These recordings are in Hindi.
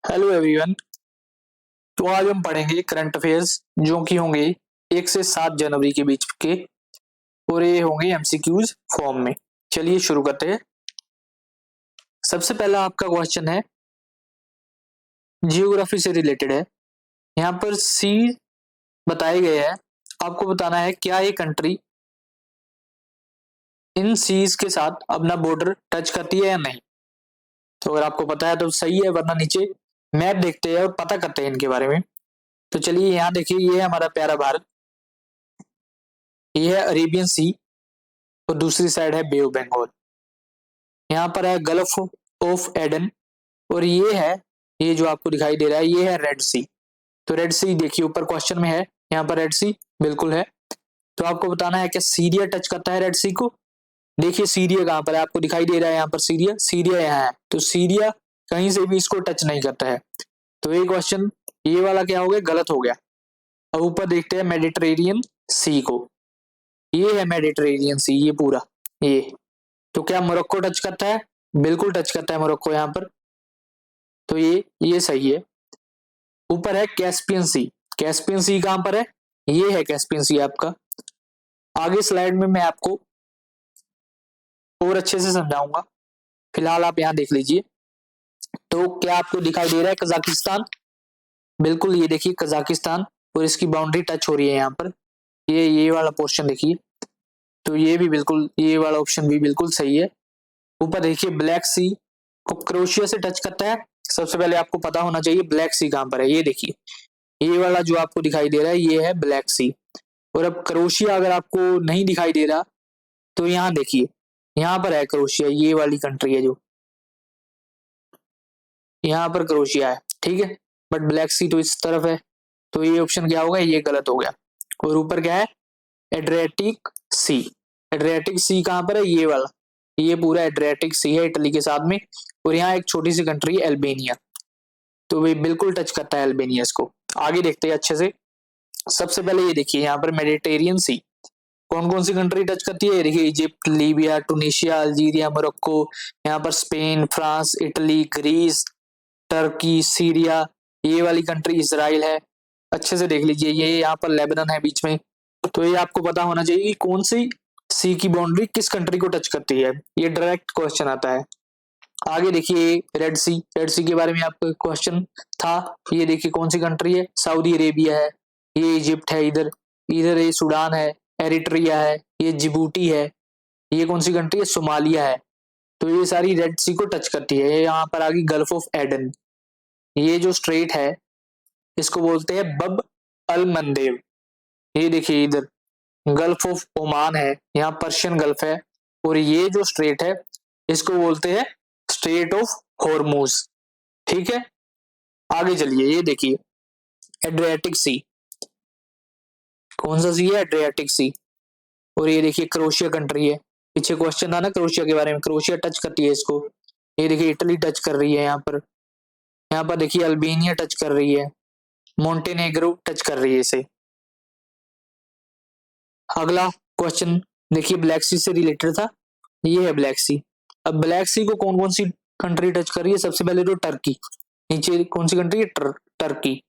Hello everyone. तो आज हम पढ़ेंगे करंट अफेयर्स जो कि होंगे 1 से 7 जनवरी के बीच के, और ये होंगे एमसीक्यूज फॉर्म में। चलिए शुरू करते हैं। सबसे पहला आपका क्वेश्चन है, जियोग्राफी से रिलेटेड है। यहाँ पर सी बताए गए हैं, आपको बताना है क्या ये कंट्री इन सीज के साथ अपना बॉर्डर टच करती है या नहीं। तो अगर आपको पता है तो सही है, वरना नीचे मैप देखते हैं और पता करते हैं इनके बारे में। तो चलिए यहाँ देखिए, ये है हमारा प्यारा भारत, ये है अरेबियन सी और दूसरी साइड है बे ऑफ बंगाल। यहाँ पर है गल्फ ऑफ एडन, और ये है, ये जो आपको दिखाई दे रहा है ये है रेड सी। तो रेड सी देखिए ऊपर क्वेश्चन में है, यहाँ पर रेड सी बिल्कुल है। तो आपको बताना है कि सीरिया टच करता है रेड सी को। देखिए सीरिया कहाँ पर है, आपको दिखाई दे रहा है यहाँ पर सीरिया, सीरिया यहाँ है। तो सीरिया कहीं से भी इसको टच नहीं करता है। तो ये क्वेश्चन ये वाला क्या हो गया, गलत हो गया। अब ऊपर देखते हैं मेडिटेरेनियन सी को, ये है मेडिटेरेनियन सी, ये पूरा ये। तो क्या मोरक्को टच करता है? बिल्कुल टच करता है मोरक्को यहाँ पर। तो ये सही है। ऊपर है कैस्पियन सी, कैस्पियन सी कहां पर है? ये है कैस्पियन सी आपका। आगे स्लाइड में मैं आपको और अच्छे से समझाऊंगा, फिलहाल आप यहाँ देख लीजिए। तो क्या आपको दिखाई दे रहा है कजाकिस्तान? बिल्कुल, ये देखिए कजाकिस्तान, और इसकी बाउंड्री टच हो रही है यहाँ पर। ये वाला पोर्शन देखिए। तो ये भी बिल्कुल, ये वाला ऑप्शन भी बिल्कुल सही है। ऊपर देखिए ब्लैक सी को क्रोशिया से टच करता है। सबसे पहले आपको पता होना चाहिए ब्लैक सी कहां पर है। ये देखिए, ये वाला जो आपको दिखाई दे रहा है ये है ब्लैक सी। और अब क्रोशिया अगर आपको नहीं दिखाई दे रहा तो यहाँ देखिए, यहाँ पर है क्रोशिया, ये वाली कंट्री है जो यहाँ पर क्रोशिया है, ठीक है। बट ब्लैक सी तो इस तरफ है। तो ये ऑप्शन क्या होगा, ये गलत हो गया। और ऊपर क्या है, एड्रियाटिक सी। एड्रियाटिक सी कहां पर है? ये वाला, ये पूरा एड्रियाटिक सी है इटली के साथ में। और यहाँ एक छोटी सी कंट्री है अल्बानिया, तो वे बिल्कुल टच करता है अल्बानिया इसको। आगे देखते हैं अच्छे से। सबसे पहले ये देखिए, यहाँ पर मेडिटेरियन सी कौन कौन सी कंट्री टच करती है? देखिए Egypt, Libya, Tunisia, Algeria, Morocco, यहाँ पर Spain, France, Italy, Greece, Turkey, Syria, ये वाली कंट्री इसराइल है। अच्छे से देख लीजिए, ये यहाँ पर लेबनान है बीच में। तो ये आपको पता होना चाहिए कि कौन सी सी की बाउंड्री किस कंट्री को टच करती है, ये डायरेक्ट क्वेश्चन आता है। आगे देखिए रेड सी, रेड सी के बारे में आपका क्वेश्चन था। ये देखिए कौन सी कंट्री है, सऊदी अरेबिया है, ये इजिप्ट है, इधर इधर ये सूडान है, एरिट्रिया है, ये जिबूटी है, ये कौन सी कंट्री है, सोमालिया है। तो ये सारी रेड सी को टच करती है। यहाँ पर आगे गल्फ ऑफ एडन, ये जो स्ट्रेट है इसको बोलते हैं बब अल मंदेब। ये देखिए इधर गल्फ ऑफ ओमान है, यहाँ पर्शियन गल्फ है। और ये जो स्ट्रेट है इसको बोलते हैं स्ट्रेट ऑफ हॉर्मूज, ठीक है। आगे चलिए, ये देखिए एड्रियाटिक सी, कौन सा सी है, एड्रियाटिक सी। और ये देखिए क्रोशिया कंट्री है, पीछे क्वेश्चन था ना क्रोशिया के बारे में, क्रोशिया टच करती है इसको। ये देखिए इटली टच कर रही है यहाँ पर देखिए अल्बानिया टच कर रही है, मोंटेनेग्रो टच कर रही है इसे। अगला क्वेश्चन देखिए ब्लैक सी से रिलेटेड था, ये है ब्लैक सी। अब ब्लैक सी को कौन कौन सी कंट्री टच कर रही है? सबसे पहले तो टर्की, नीचे कौन सी कंट्री है, टर्की।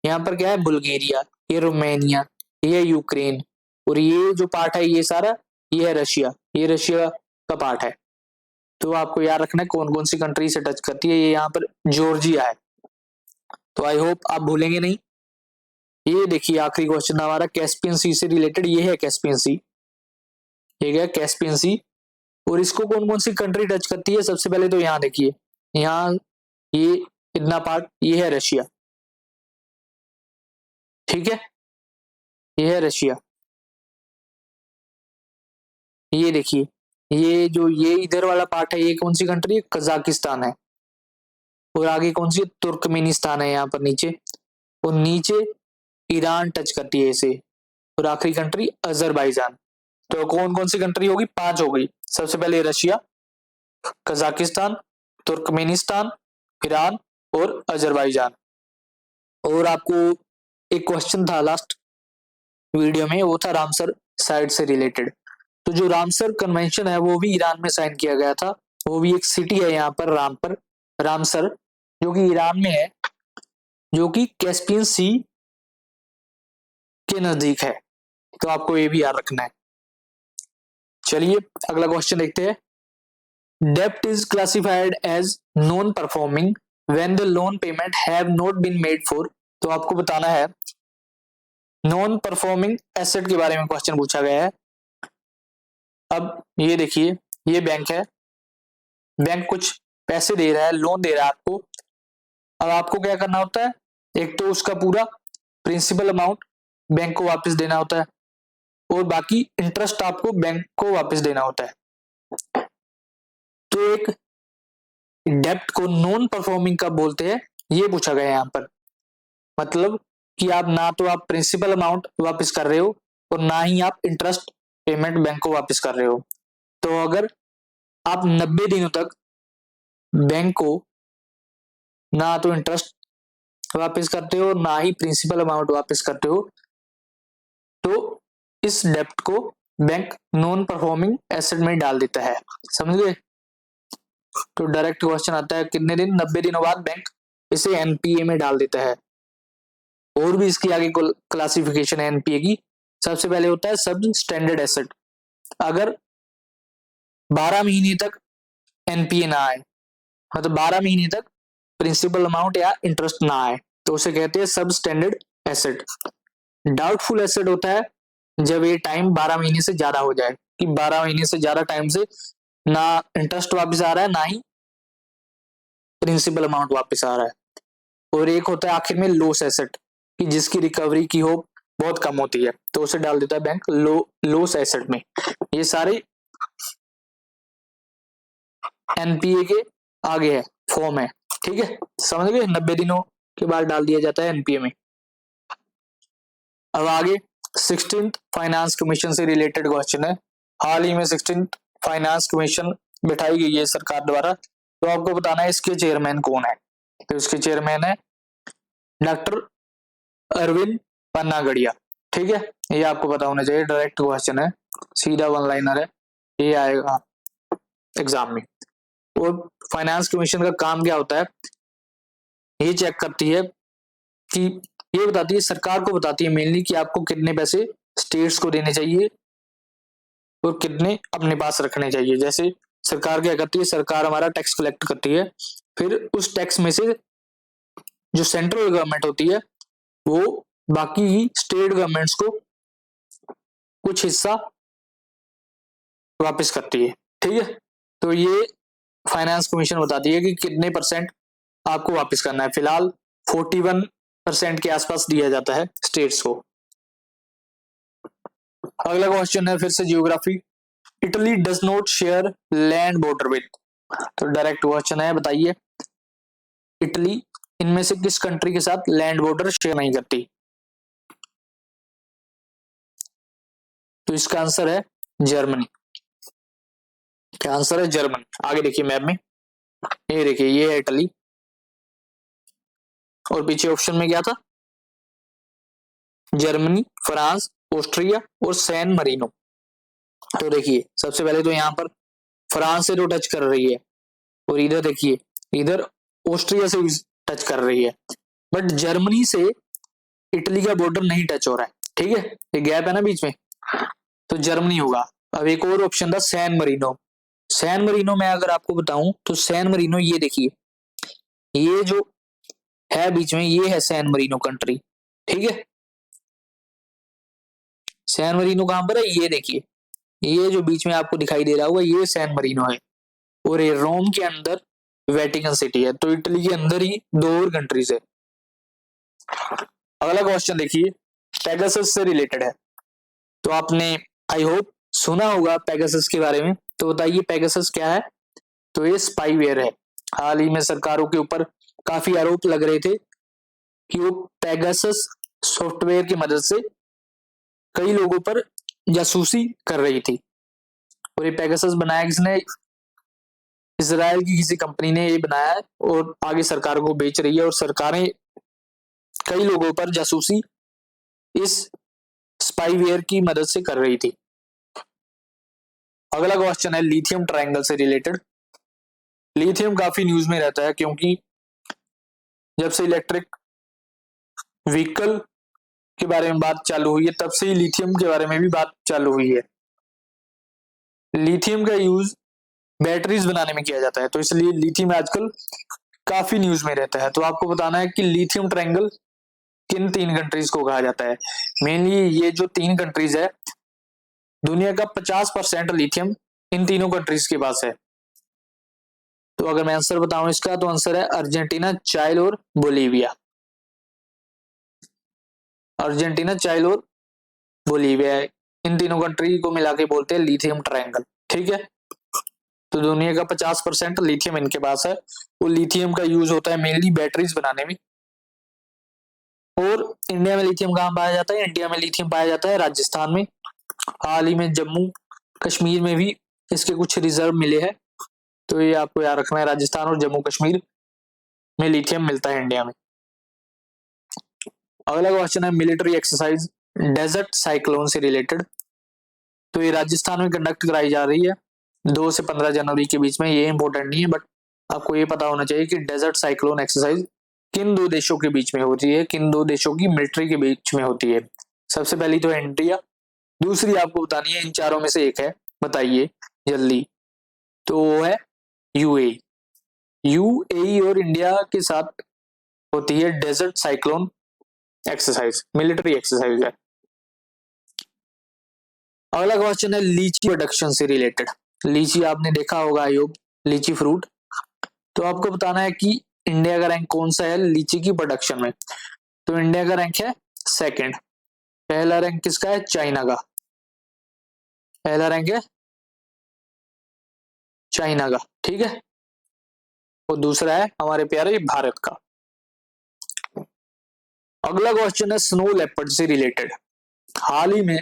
यहाँ पर क्या है, बुल्गारिया, ये रोमानिया, ये यूक्रेन, और ये जो पार्ट है ये सारा, ये है रशिया, ये रशिया का पार्ट है। तो आपको याद रखना है कौन कौन सी कंट्री से टच करती है। ये यहाँ पर जॉर्जिया है, तो आई होप आप भूलेंगे नहीं। ये देखिए आखिरी क्वेश्चन हमारा कैस्पियन सी से रिलेटेड, ये है कैस्पियन सी, ये क्या कैस्पियन सी। और इसको कौन कौन सी कंट्री टच करती है? सबसे पहले तो यहाँ देखिए, यहाँ ये इतना पार्ट, ये है रशिया, ठीक है, ये है रशिया। ये देखिए, ये जो ये इधर वाला पार्ट है ये कौन सी कंट्री है, कजाकिस्तान है। और आगे कौन सी, तुर्कमेनिस्तान है यहाँ पर नीचे। और नीचे ईरान टच करती है इसे। और आखिरी कंट्री अजरबैजान। तो कौन कौन सी कंट्री होगी, 5 हो गई। सबसे पहले रशिया, कजाकिस्तान, तुर्कमेनिस्तान, ईरान और अजरबैजान। और आपको एक क्वेश्चन था लास्ट वीडियो में, वो था रामसर साइट से रिलेटेड। तो जो रामसर कन्वेंशन है वो भी ईरान में साइन किया गया था। वो भी एक सिटी है यहाँ पर रामसर, जो कि ईरान में है। जो कि कैस्पियन सी के नजदीक है। तो आपको ये भी याद रखना है। चलिए अगला क्वेश्चन देखते हैं। डेब्ट is classified as non performing when the loan payment have not been made for. तो आपको बताना है नॉन परफॉर्मिंग एसेट के बारे में क्वेश्चन पूछा गया है। अब ये देखिए, ये बैंक है, बैंक कुछ पैसे दे रहा है, लोन दे रहा है आपको। अब आपको क्या करना होता है, एक तो उसका पूरा प्रिंसिपल अमाउंट बैंक को वापस देना होता है और बाकी इंटरेस्ट आपको बैंक को वापस देना होता है। तो एक डेब्ट को नॉन परफॉर्मिंग कब बोलते हैं, ये पूछा गया है यहाँ पर। मतलब कि आप ना तो आप प्रिंसिपल अमाउंट वापस कर रहे हो और ना ही आप इंटरेस्ट पेमेंट बैंक को वापस कर रहे हो। तो अगर आप 90 दिनों तक बैंक को ना तो इंटरेस्ट वापस करते हो ना ही प्रिंसिपल अमाउंट वापस करते हो, तो इस डेब्ट को बैंक नॉन परफॉर्मिंग एसेट में डाल देता है। समझ गए? तो डायरेक्ट क्वेश्चन आता है कितने दिन, 90 दिनों बाद बैंक इसे एनपीए में डाल देता है। और भी इसकी आगे क्लासिफिकेशन है एनपीए की। सबसे पहले होता है सब स्टैंडर्ड एसेट। अगर 12 महीने तक एनपीए ना आए, मतलब 12 महीने तक प्रिंसिपल अमाउंट या इंटरेस्ट ना आए, तो उसे कहते हैं सब स्टैंडर्ड एसेट। डाउटफुल एसेट होता है जब ये टाइम 12 महीने से ज्यादा हो जाए, कि 12 महीने से ज्यादा टाइम से ना इंटरेस्ट वापस आ रहा है ना ही प्रिंसिपल अमाउंट वापस आ रहा है। और एक होता है आखिर में लॉस एसेट, कि जिसकी रिकवरी की होप बहुत कम होती है, तो उसे डाल देता है बैंक लॉस एसेट में। ये सारे एनपीए के आगे है, फॉर्म है। ठीक है, समझ गए? 90 दिनों के बाद डाल दिया जाता है एनपीए में। अब आगे 16th फाइनेंस कमीशन से रिलेटेड क्वेश्चन है। हाल ही में 16th फाइनेंस कमीशन बिठाई गई है सरकार द्वारा। तो आपको बताना है इसके चेयरमैन कौन है। तो इसके चेयरमैन है डॉक्टर अरविंद पन्नागड़िया। ठीक है, ये आपको पता होना चाहिए, डायरेक्ट क्वेश्चन है, सीधा वन लाइनर है, ये आएगा एग्जाम में। और फाइनेंस कमीशन का काम क्या होता है, ये चेक करती है कि ये बताती है, सरकार को बताती है मेनली कि आपको कितने पैसे स्टेट्स को देने चाहिए और कितने अपने पास रखने चाहिए। जैसे सरकार क्या करती है, सरकार हमारा टैक्स कलेक्ट करती है, फिर उस टैक्स में से जो सेंट्रल गवर्नमेंट होती है वो बाकी स्टेट गवर्नमेंट्स को कुछ हिस्सा वापस करती है। ठीक है, तो ये फाइनेंस कमीशन बताती है कि कितने परसेंट आपको वापस करना है। फिलहाल 41% के आसपास दिया जाता है स्टेट्स को। अगला क्वेश्चन है फिर से geography. Italy does not share land border with. तो डायरेक्ट क्वेश्चन है, बताइए इटली इनमें से किस कंट्री के साथ लैंड बॉर्डर शेयर नहीं करती। तो इसका आंसर है जर्मनी। क्या आंसर है? जर्मनी। आगे देखिए मैप में, ये देखिए ये है इटली और पीछे ऑप्शन में क्या था, जर्मनी, फ्रांस, ऑस्ट्रिया और सैन मरीनो। तो देखिए सबसे पहले तो यहाँ पर फ्रांस से तो टच कर रही है और इधर देखिए इधर ऑस्ट्रिया से भी टच कर रही है, बट जर्मनी से इटली का बॉर्डर नहीं टच हो रहा है। ठीक है, ये गैप है ना बीच में, तो जर्मनी होगा। अब एक और ऑप्शन था सैन मरीनो। सैन मरीनो में अगर आपको बताऊं तो सैन मरीनो ये देखिए, ये जो है बीच में ये है सैन मरीनो कंट्री। ठीक है, सैन मरीनो कहां पर है, ये देखिए ये जो बीच में आपको दिखाई दे रहा होगा ये सैन मरीनो है और ये रोम के अंदर वेटिकन सिटी है। तो इटली के अंदर ही दो और कंट्रीज है। अगला क्वेश्चन देखिए, पेगासस से रिलेटेड है। तो आपने आई होप सुना होगा पेगासस के बारे में, तो बताइए पेगासस क्या है। तो ये स्पाईवेयर है। हाल ही में सरकारों के ऊपर काफी आरोप लग रहे थे कि वो पेगासस सॉफ्टवेयर की मदद से कई लोगों पर जासूसी कर रही थी। और ये पेगासस बनाया किसने, इसराइल की किसी कंपनी ने ये बनाया है और आगे सरकारों को बेच रही है और सरकारें कई लोगों पर जासूसी इस स्पाईवेयर की मदद से कर रही थी। अगला क्वेश्चन है लिथियम ट्रायंगल से रिलेटेड। लिथियम काफी न्यूज में रहता है क्योंकि जब से इलेक्ट्रिक व्हीकल के बारे में बात चालू हुई है, तब से ही लिथियम के बारे में भी बात चालू हुई है। लिथियम का यूज बैटरीज बनाने में किया जाता है, तो इसलिए लिथियम आजकल काफी न्यूज में रहता है। तो आपको बताना है कि लिथियम ट्रायंगल किन तीन कंट्रीज को कहा जाता है। मेनली ये जो तीन कंट्रीज है, दुनिया का 50% लिथियम इन तीनों कंट्रीज के पास है। तो अगर मैं आंसर बताऊं इसका, तो आंसर है अर्जेंटीना, चाइल और बोलीविया। अर्जेंटीना, चाइल और बोलीविया, इन तीनों कंट्री को मिला के बोलते हैं लिथियम ट्रायंगल। ठीक है, तो दुनिया का 50% लिथियम इनके पास है। वो लिथियम का यूज होता है मेनली बैटरीज बनाने में। और इंडिया में लिथियम कहाँ पाया जाता है? इंडिया में लिथियम पाया जाता है राजस्थान में। हाल ही में जम्मू कश्मीर में भी इसके कुछ रिजर्व मिले हैं। तो ये आपको याद रखना है, राजस्थान और जम्मू कश्मीर में लिथियम मिलता है इंडिया में। अगला क्वेश्चन है मिलिट्री एक्सरसाइज डेजर्ट साइक्लोन से रिलेटेड। तो ये राजस्थान में कंडक्ट कराई जा रही है 2 से 15 जनवरी के बीच में। ये इंपॉर्टेंट नहीं है, बट आपको ये पता होना चाहिए कि डेजर्ट साइक्लोन एक्सरसाइज किन दो देशों के बीच में होती है, किन दो देशों की मिलिट्री के बीच में होती है। सबसे पहली तो है इंडिया, दूसरी आपको बतानी है इन चारों में से एक है, बताइए जल्दी। तो वो है यूएई। यूएई और इंडिया के साथ होती है desert cyclone exercise, military exercise है। अगला क्वेश्चन है लीची प्रोडक्शन से रिलेटेड। लीची आपने देखा होगा आई होप, लीची फ्रूट। तो आपको बताना है कि इंडिया का रैंक कौन सा है लीची की प्रोडक्शन में। तो इंडिया का रैंक है सेकंड। पहला रैंक किसका है? चाइना का। पहला रैंक है चाइना का, ठीक है। और दूसरा है हमारे प्यारे भारत का। अगला क्वेश्चन है स्नो लेपर्ड से रिलेटेड। हाल ही में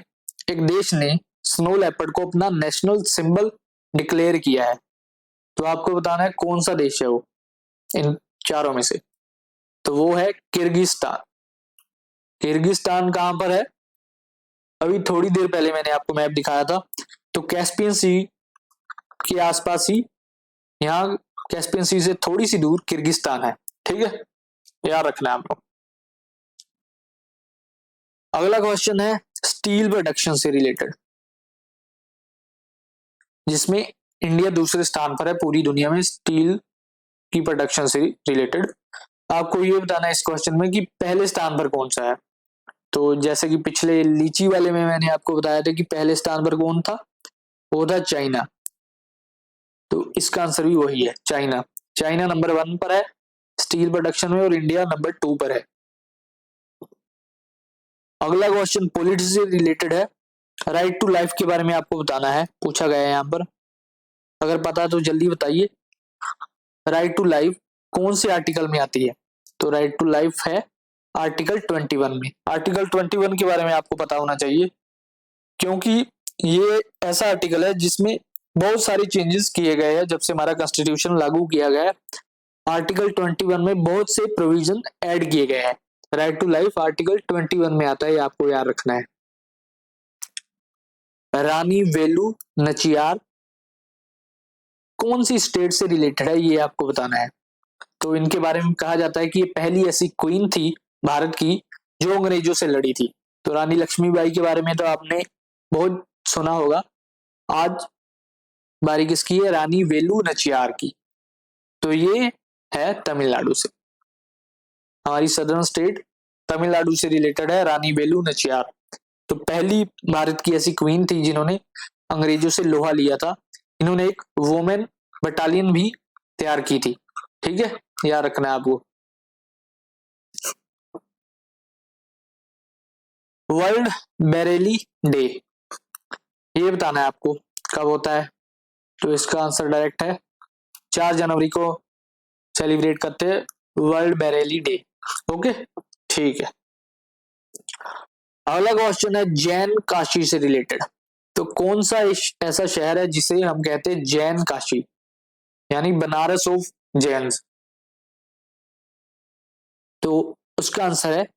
एक देश ने स्नो लेपर्ड को अपना नेशनल सिंबल डिक्लेयर किया है। तो आपको बताना है कौन सा देश है वो इन चारों में से। तो वो है किर्गिस्तान। किर्गिस्तान कहां पर है? अभी थोड़ी देर पहले मैंने आपको मैप दिखाया था। तो कैस्पियन सी के आसपास ही, यहाँ कैस्पियन सी से थोड़ी सी दूर किर्गिस्तान है, ठीक है, याद रखना है आपको। अगला क्वेश्चन है स्टील प्रोडक्शन से रिलेटेड, जिसमें इंडिया दूसरे स्थान पर है पूरी दुनिया में स्टील की प्रोडक्शन से रिलेटेड। आपको ये बताना है इस क्वेश्चन में कि पहले स्थान पर कौन सा है। तो जैसे कि पिछले लीची वाले में मैंने आपको बताया था कि पहले स्थान पर कौन था, वो था चाइना। तो इसका आंसर भी वही है, चाइना। चाइना नंबर 1 पर है स्टील प्रोडक्शन में और इंडिया नंबर 2 पर है। अगला क्वेश्चन पॉलिटिक्स से रिलेटेड है। राइट टू लाइफ के बारे में आपको बताना है, पूछा गया है यहाँ पर। अगर पता है तो जल्दी बताइए। राइट टू लाइफ कौन से आर्टिकल में आती है? तो राइट टू लाइफ है आर्टिकल 21 में। आर्टिकल 21 के बारे में आपको पता होना चाहिए, क्योंकि ये ऐसा आर्टिकल है जिसमें बहुत सारे चेंजेस किए गए हैं जब से हमारा कॉन्स्टिट्यूशन लागू किया गया है। आर्टिकल 21 में बहुत से प्रोविजन ऐड किए गए हैं। राइट टू लाइफ आर्टिकल 21 में आता है, आपको याद रखना है। रानी वेलु नचियार कौन सी स्टेट से रिलेटेड है, ये आपको बताना है। तो इनके बारे में कहा जाता है कि ये पहली ऐसी क्वीन थी भारत की जो अंग्रेजों से लड़ी थी। तो रानी लक्ष्मीबाई के बारे में तो आपने बहुत सुना होगा। आज बारी किसकी है? रानी वेलु नचियार की। तो ये है तमिलनाडु से, हमारी सदर्न स्टेट तमिलनाडु से रिलेटेड है रानी वेलु नचियार। तो पहली भारत की ऐसी क्वीन थी जिन्होंने अंग्रेजों से लोहा लिया था। इन्होंने एक वुमेन बटालियन भी तैयार की थी, ठीक है, याद रखना है आपको। वर्ल्ड बरेली डे, ये बताना है आपको कब होता है। तो इसका आंसर डायरेक्ट है 4 जनवरी को सेलिब्रेट करते हैं वर्ल्ड बरेली डे। ओके, ठीक है। अगला क्वेश्चन है जैन काशी से रिलेटेड। तो कौन सा ऐसा शहर है जिसे हम कहते हैं जैन काशी, यानी बनारस ऑफ जैन्स? तो उसका आंसर है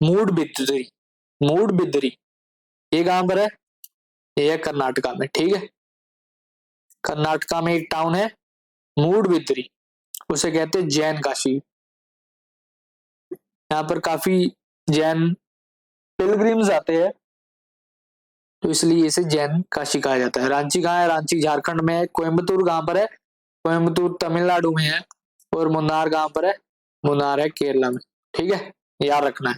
मूडबिद्री। मूडबिद्री ये कहां पर है? ये है कर्नाटका में, ठीक है। कर्नाटका में एक टाउन है मूडबिद्री, उसे कहते हैं जैन काशी। यहाँ पर काफी जैन पिलग्रिम्स आते हैं, तो इसलिए इसे जैन काशी कहा जाता है। रांची कहाँ है? रांची झारखंड में है। कोयम्बतूर कहाँ पर है? कोयम्बतूर तमिलनाडु में है। और मुन्नार कहाँ पर है? मुन्नार है केरला में। ठीक है, याद रखना है।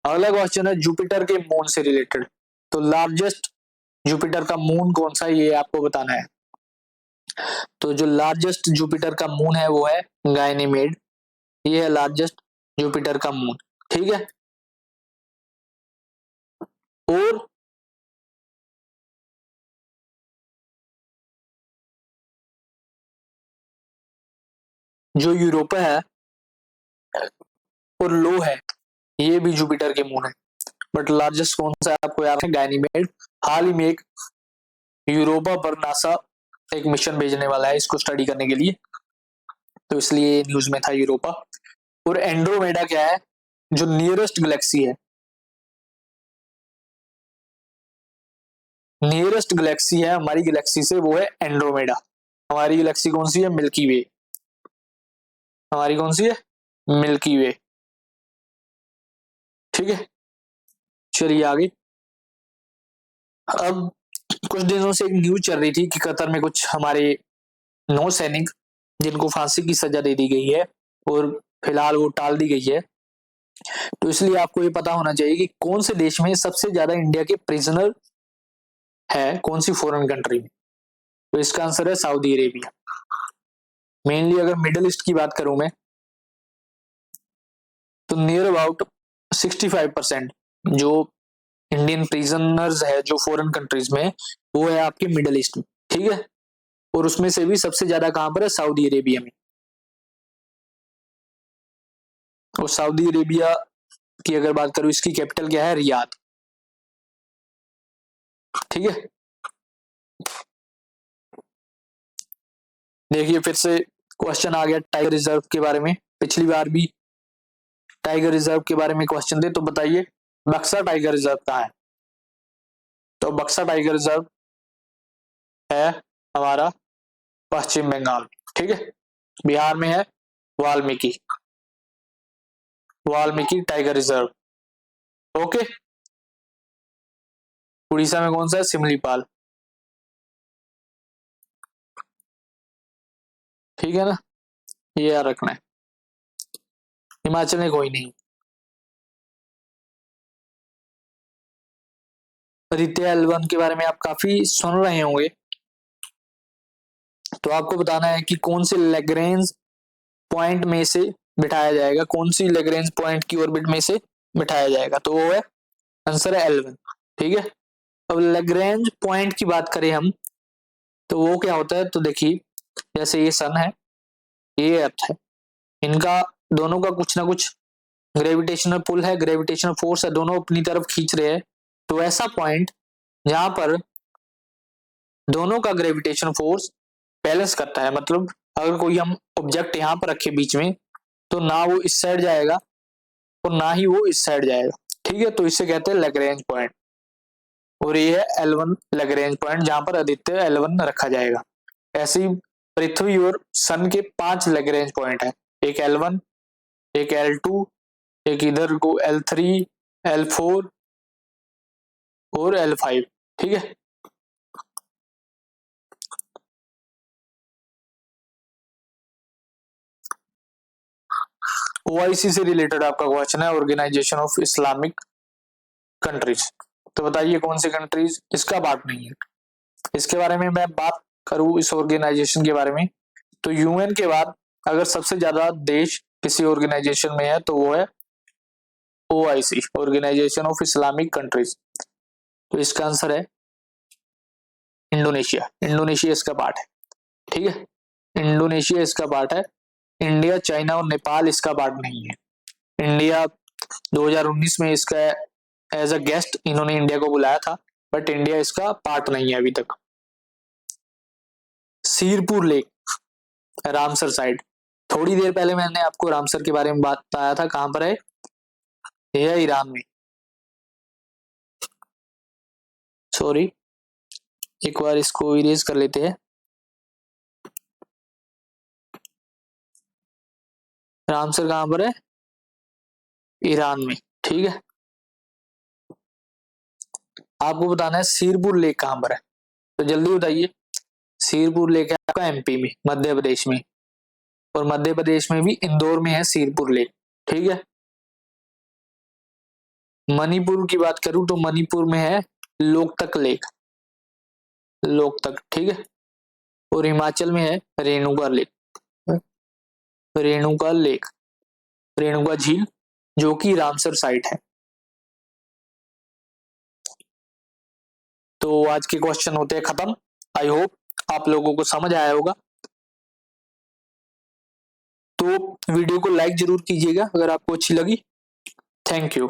अगला क्वेश्चन है जुपिटर के मून से रिलेटेड। तो लार्जेस्ट जुपिटर का मून कौन सा है, ये आपको बताना है। तो जो लार्जेस्ट जुपिटर का मून है वो है गायनीमेड। ये है लार्जेस्ट जुपिटर का मून। ठीक है, और जो यूरोपा है और लो है, ये भी जुपिटर के मून है। बट लार्जेस्ट कौन सा है आपको याद है? गायनीमेड। हाल ही में एक यूरोपा पर नासा एक मिशन भेजने वाला है इसको स्टडी करने के लिए, तो इसलिए न्यूज में था यूरोपा। और एंड्रोमेडा क्या है? जो नियरेस्ट गैलेक्सी है, नियरेस्ट गैलेक्सी है हमारी गैलेक्सी से, वो है एंड्रोमेडा। हमारी गैलेक्सी कौन सी है? मिल्की वे। हमारी कौन सी है? मिल्की वे। ठीक है, चलिए आगे। अब कुछ दिनों से एक न्यूज चल रही थी कि कतर में कुछ हमारे नौसैनिक जिनको फांसी की सजा दे दी गई है और फिलहाल वो टाल दी गई है, तो इसलिए आपको ये पता होना चाहिए कि कौन से देश में सबसे ज्यादा इंडिया के प्रिजनर है, कौन सी फॉरेन कंट्री में। तो इसका आंसर है सऊदी अरेबिया। मेनली अगर मिडल ईस्ट की बात करूं मैं, तो नियर अबाउट 65% जो इंडियन प्रिजनर्स है जो फॉरेन कंट्रीज में, वो है आपके मिडल ईस्ट में। ठीक है, और उसमें से भी सबसे ज्यादा कहां पर है? सऊदी अरेबिया में। और सऊदी अरेबिया की अगर बात करूं, इसकी कैपिटल क्या है? रियाद। ठीक है, देखिए फिर से क्वेश्चन आ गया टाइगर रिजर्व के बारे में। पिछली बार भी टाइगर रिजर्व के बारे में क्वेश्चन थे, तो बताइए बक्सा टाइगर रिजर्व कहाँ है? तो बक्सा टाइगर रिजर्व है हमारा पश्चिम बंगाल। ठीक है, बिहार में है Valmiki, Valmiki tiger reserve. Okay, Orissa में कौन सा है? सिमलीपाल। ठीक है ना, ये याद रखना है। हिमाचल में कोई नहीं। रित्या एल1 के बारे में आप काफी सुन रहे होंगे, तो आपको बताना है कि कौन से लेग्रेंज पॉइंट में से बिठाया जाएगा, कौन सी लेग्रेंज पॉइंट की ऑर्बिट में से बिठाया जाएगा, तो वो है आंसर है एल1। ठीक है, अब लेग्रेंज पॉइंट की बात करें हम, तो वो क्या होता है? तो देखिए, जैसे ये सन है, ये अर्थ है, इनका दोनों का कुछ ना कुछ ग्रेविटेशनल पुल है, ग्रेविटेशनल फोर्स है, दोनों अपनी तरफ खींच रहे हैं। तो ऐसा पॉइंट जहां पर दोनों का ग्रेविटेशन फोर्स बैलेंस करता है, मतलब अगर कोई हम ऑब्जेक्ट यहाँ पर रखे बीच में, तो ना वो इस साइड जाएगा और ना ही वो इस साइड जाएगा। ठीक है, तो इसे कहते हैं लैग्रेंज पॉइंट। और ये है एल1 लैग्रेंज पॉइंट, जहां पर आदित्य एल1 रखा जाएगा। ऐसे ही पृथ्वी और सन के 5 लैग्रेंज पॉइंट है, एक एल1, एक एल2, एक इधर को एल3, एल4 और एल5। ठीक है, ओआईसी से रिलेटेड आपका क्वेश्चन है, ऑर्गेनाइजेशन ऑफ इस्लामिक कंट्रीज। तो बताइए कौन सी कंट्रीज इसका पार्ट नहीं है। इसके बारे में मैं बात करूं, इस ऑर्गेनाइजेशन के बारे में, तो यूएन के बाद अगर सबसे ज्यादा देश किसी ऑर्गेनाइजेशन में है तो वो है OIC, organisation of Islamic countries. तो इसका आंसर है इंडोनेशिया। इंडोनेशिया इसका पार्ट है। ठीक है, इंडोनेशिया इसका पार्ट है। इंडिया, चाइना और नेपाल इसका पार्ट नहीं है। इंडिया 2019 में इसका एज अ गेस्ट इन्होंने इंडिया को बुलाया था, बट इंडिया इसका पार्ट नहीं है अभी तक। Sirpur lake, Ramsar side. थोड़ी देर पहले मैंने आपको रामसर के बारे में बात बताया था, कहां पर है? यह है ईरान में। सॉरी, एक बार इसको इरेज कर लेते हैं। रामसर कहां पर है? ईरान में। ठीक है, आपको बताना है सिरपुर लेक कहां पर है, तो जल्दी बताइए। सिरपुर लेक है आपका एमपी में, मध्य प्रदेश में, और मध्य प्रदेश में भी इंदौर में है सिरपुर लेक। ठीक है, मणिपुर की बात करूं तो मणिपुर में है लोकतक लेक, लोकतक। ठीक है, और हिमाचल में है रेणुका लेक, रेणुका लेक, रेणुका झील, जो कि रामसर साइट है। तो आज के क्वेश्चन होते हैं खत्म। आई होप आप लोगों को समझ आया होगा। तो वीडियो को लाइक जरूर कीजिएगा अगर आपको अच्छी लगी। Thank you.